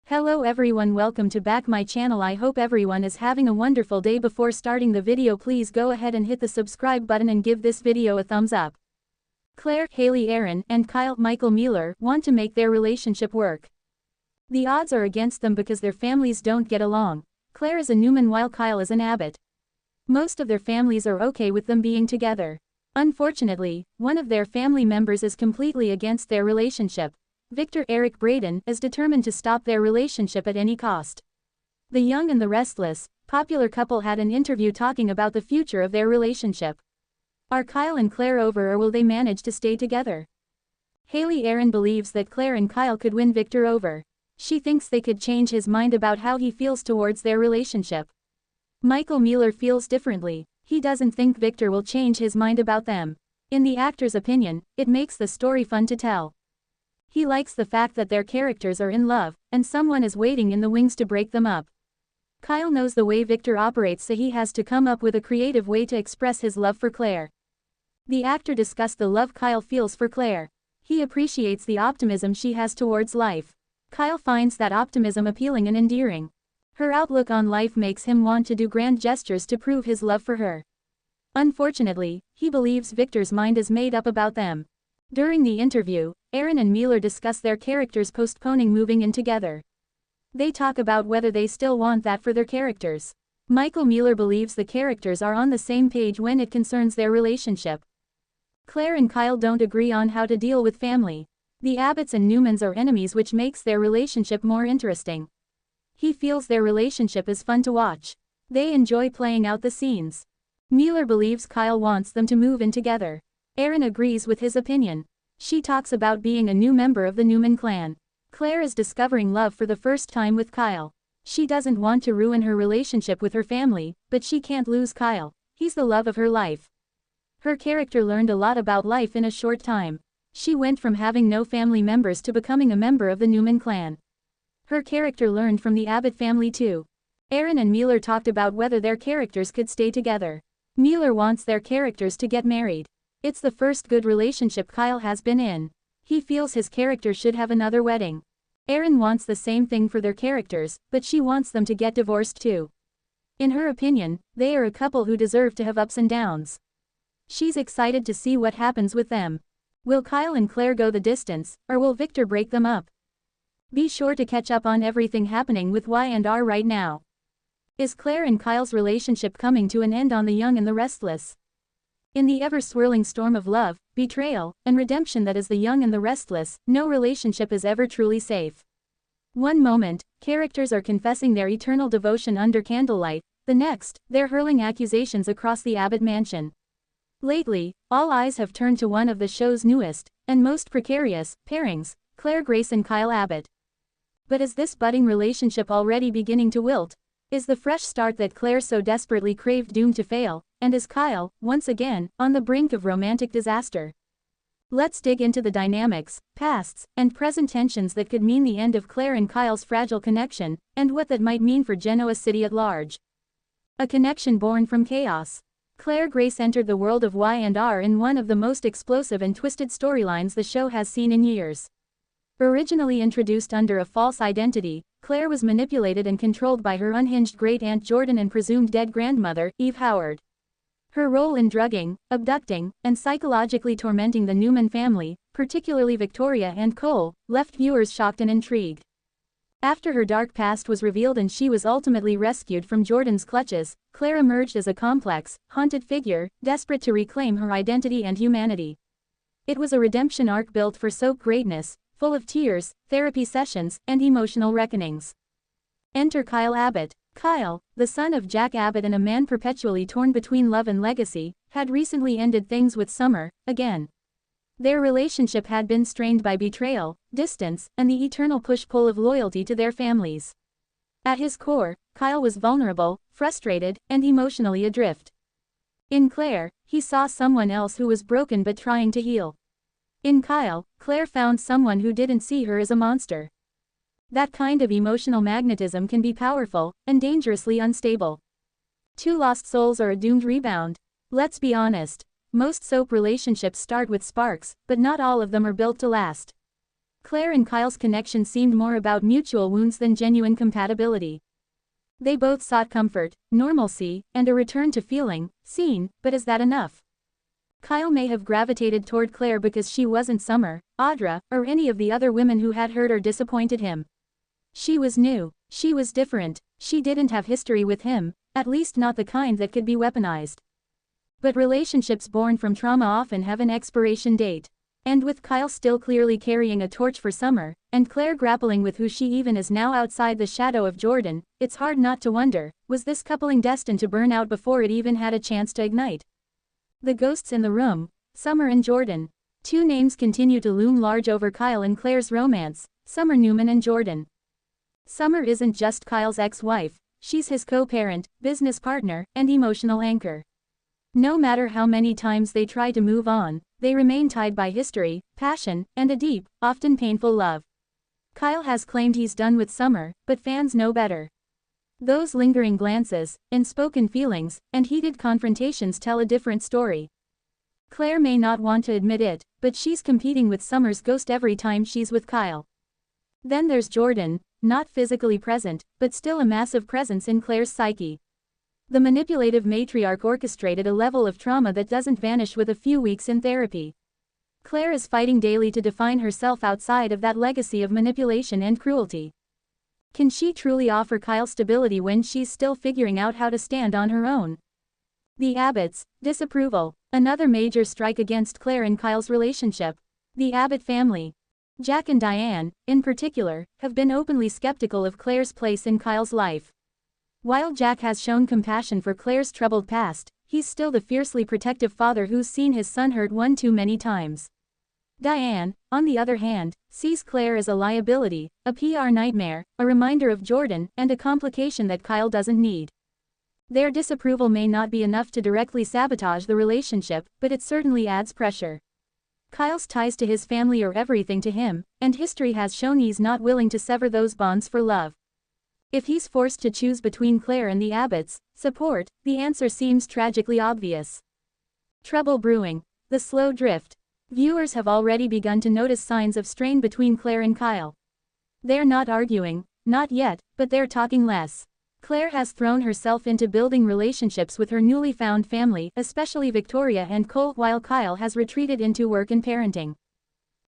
Hello everyone, welcome to back my channel. I hope everyone is having a wonderful day. Before starting the video, please go ahead and hit the subscribe button and give this video a thumbs up. Claire, Haley Aaron, and Kyle Michael Mueller want to make their relationship work. The odds are against them because their families don't get along. Claire is a Newman while Kyle is an Abbott. Most of their families are okay with them being together. Unfortunately, one of their family members is completely against their relationship. Victor Eric Braden is determined to stop their relationship at any cost. The Young and the Restless, popular couple had an interview talking about the future of their relationship. Are Kyle and Claire over, or will they manage to stay together? Haley Aaron believes that Claire and Kyle could win Victor over. She thinks they could change his mind about how he feels towards their relationship. Michael Mueller feels differently. He doesn't think Victor will change his mind about them. In the actor's opinion, it makes the story fun to tell. He likes the fact that their characters are in love, and someone is waiting in the wings to break them up. Kyle knows the way Victor operates, so he has to come up with a creative way to express his love for Claire. The actor discussed the love Kyle feels for Claire. He appreciates the optimism she has towards life. Kyle finds that optimism appealing and endearing. Her outlook on life makes him want to do grand gestures to prove his love for her. Unfortunately, he believes Victor's mind is made up about them. During the interview, Aaron and Mueller discuss their characters postponing moving in together. They talk about whether they still want that for their characters. Michael Mueller believes the characters are on the same page when it concerns their relationship. Claire and Kyle don't agree on how to deal with family. The Abbotts and Newmans are enemies, which makes their relationship more interesting. He feels their relationship is fun to watch. They enjoy playing out the scenes. Mueller believes Kyle wants them to move in together. Aaron agrees with his opinion. She talks about being a new member of the Newman clan. Claire is discovering love for the first time with Kyle. She doesn't want to ruin her relationship with her family, but she can't lose Kyle. He's the love of her life. Her character learned a lot about life in a short time. She went from having no family members to becoming a member of the Newman clan. Her character learned from the Abbott family too. Aaron and Mueller talked about whether their characters could stay together. Mueller wants their characters to get married. It's the first good relationship Kyle has been in. He feels his character should have another wedding. Aaron wants the same thing for their characters, but she wants them to get divorced too. In her opinion, they are a couple who deserve to have ups and downs. She's excited to see what happens with them. Will Kyle and Claire go the distance, or will Victor break them up? Be sure to catch up on everything happening with Y&R right now. Is Claire and Kyle's relationship coming to an end on The Young and the Restless? In the ever-swirling storm of love, betrayal, and redemption that is The Young and the Restless, no relationship is ever truly safe. One moment, characters are confessing their eternal devotion under candlelight, the next, they're hurling accusations across the Abbott mansion. Lately, all eyes have turned to one of the show's newest, and most precarious, pairings, Claire Grace and Kyle Abbott. But is this budding relationship already beginning to wilt? Is the fresh start that Claire so desperately craved doomed to fail, and is Kyle, once again, on the brink of romantic disaster? Let's dig into the dynamics, pasts, and present tensions that could mean the end of Claire and Kyle's fragile connection, and what that might mean for Genoa City at large. A connection born from chaos. Claire Grace entered the world of Y&R in one of the most explosive and twisted storylines the show has seen in years. Originally introduced under a false identity, Claire was manipulated and controlled by her unhinged great-aunt Jordan and presumed dead grandmother, Eve Howard. Her role in drugging, abducting, and psychologically tormenting the Newman family, particularly Victoria and Cole, left viewers shocked and intrigued. After her dark past was revealed and she was ultimately rescued from Jordan's clutches, Claire emerged as a complex, haunted figure, desperate to reclaim her identity and humanity. It was a redemption arc built for soap greatness, full of tears, therapy sessions, and emotional reckonings. Enter Kyle Abbott. Kyle, the son of Jack Abbott and a man perpetually torn between love and legacy, had recently ended things with Summer, again. Their relationship had been strained by betrayal, distance, and the eternal push-pull of loyalty to their families. At his core, Kyle was vulnerable, frustrated, and emotionally adrift. In Claire, he saw someone else who was broken but trying to heal. In Kyle, Claire found someone who didn't see her as a monster. That kind of emotional magnetism can be powerful, and dangerously unstable. Two lost souls are a doomed rebound. Let's be honest. Most soap relationships start with sparks, but not all of them are built to last. Claire and Kyle's connection seemed more about mutual wounds than genuine compatibility. They both sought comfort, normalcy, and a return to feeling seen, but is that enough? Kyle may have gravitated toward Claire because she wasn't Summer, Audra, or any of the other women who had hurt or disappointed him. She was new, she was different, she didn't have history with him, at least not the kind that could be weaponized. But relationships born from trauma often have an expiration date. And with Kyle still clearly carrying a torch for Summer, and Claire grappling with who she even is now outside the shadow of Jordan, it's hard not to wonder, was this coupling destined to burn out before it even had a chance to ignite? The ghosts in the room, Summer and Jordan. Two names continue to loom large over Kyle and Claire's romance, Summer Newman and Jordan. Summer isn't just Kyle's ex-wife, she's his co-parent, business partner, and emotional anchor. No matter how many times they try to move on, they remain tied by history, passion, and a deep, often painful love. Kyle has claimed he's done with Summer, but fans know better. Those lingering glances, unspoken feelings, and heated confrontations tell a different story. Claire may not want to admit it, but she's competing with Summer's ghost every time she's with Kyle. Then there's Jordan, not physically present, but still a massive presence in Claire's psyche. The manipulative matriarch orchestrated a level of trauma that doesn't vanish with a few weeks in therapy. Claire is fighting daily to define herself outside of that legacy of manipulation and cruelty. Can she truly offer Kyle stability when she's still figuring out how to stand on her own? The Abbotts, disapproval, another major strike against Claire and Kyle's relationship. The Abbott family, Jack and Diane, in particular, have been openly skeptical of Claire's place in Kyle's life. While Jack has shown compassion for Claire's troubled past, he's still the fiercely protective father who's seen his son hurt one too many times. Diane, on the other hand, sees Claire as a liability, a PR nightmare, a reminder of Jordan, and a complication that Kyle doesn't need. Their disapproval may not be enough to directly sabotage the relationship, but it certainly adds pressure. Kyle's ties to his family are everything to him, and history has shown he's not willing to sever those bonds for love. If he's forced to choose between Claire and the Abbotts' support, the answer seems tragically obvious. Trouble brewing. The slow drift. Viewers have already begun to notice signs of strain between Claire and Kyle. They're not arguing, not yet, but they're talking less. Claire has thrown herself into building relationships with her newly found family, especially Victoria and Cole, while Kyle has retreated into work and parenting.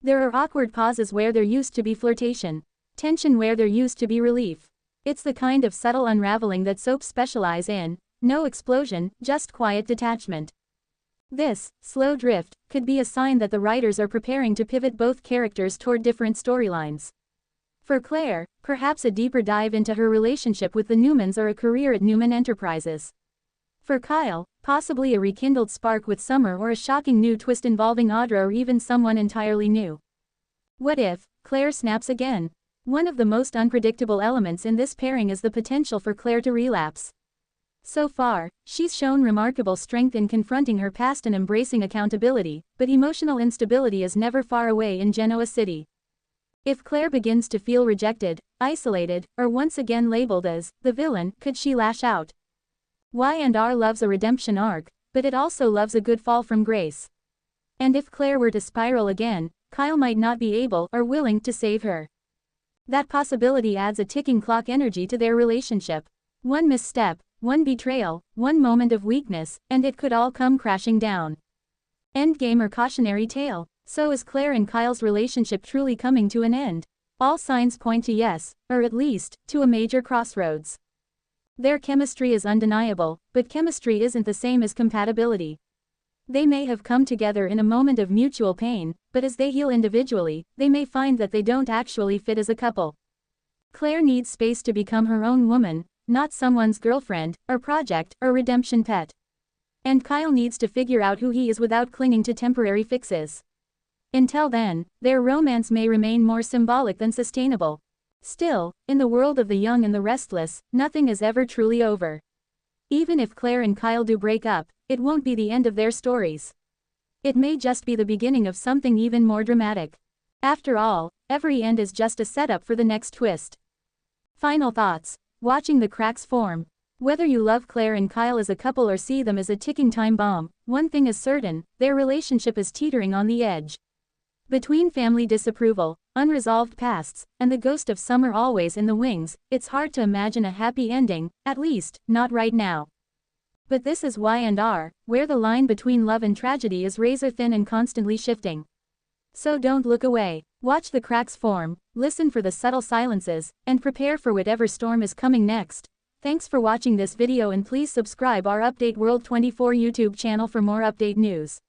There are awkward pauses where there used to be flirtation, tension where there used to be relief. It's the kind of subtle unraveling that soaps specialize in, no explosion, just quiet detachment. This, slow drift, could be a sign that the writers are preparing to pivot both characters toward different storylines. For Claire, perhaps a deeper dive into her relationship with the Newmans or a career at Newman Enterprises. For Kyle, possibly a rekindled spark with Summer or a shocking new twist involving Audra or even someone entirely new. What if Claire snaps again? One of the most unpredictable elements in this pairing is the potential for Claire to relapse. So far, she's shown remarkable strength in confronting her past and embracing accountability, but emotional instability is never far away in Genoa City. If Claire begins to feel rejected, isolated, or once again labeled as the villain, could she lash out? Y&R loves a redemption arc, but it also loves a good fall from grace. And if Claire were to spiral again, Kyle might not be able or willing to save her. That possibility adds a ticking clock energy to their relationship. One misstep, one betrayal, one moment of weakness, and it could all come crashing down. Endgame or cautionary tale. So is Claire and Kyle's relationship truly coming to an end? All signs point to yes, or at least, to a major crossroads. Their chemistry is undeniable, but chemistry isn't the same as compatibility. They may have come together in a moment of mutual pain, but as they heal individually, they may find that they don't actually fit as a couple. Claire needs space to become her own woman, not someone's girlfriend, or project, or redemption pet. And Kyle needs to figure out who he is without clinging to temporary fixes. Until then, their romance may remain more symbolic than sustainable. Still, in the world of the young and the restless, nothing is ever truly over. Even if Claire and Kyle do break up, it won't be the end of their stories. It may just be the beginning of something even more dramatic. After all, every end is just a setup for the next twist. Final thoughts. Watching the cracks form. Whether you love Claire and Kyle as a couple or see them as a ticking time bomb, one thing is certain, their relationship is teetering on the edge. Between family disapproval, unresolved pasts, and the ghost of summer always in the wings, it's hard to imagine a happy ending, at least, not right now. But this is Y&R, where the line between love and tragedy is razor thin and constantly shifting. So don't look away. Watch the cracks form, listen for the subtle silences, and prepare for whatever storm is coming next. Thanks for watching this video and please subscribe our Update World 24 YouTube channel for more update news.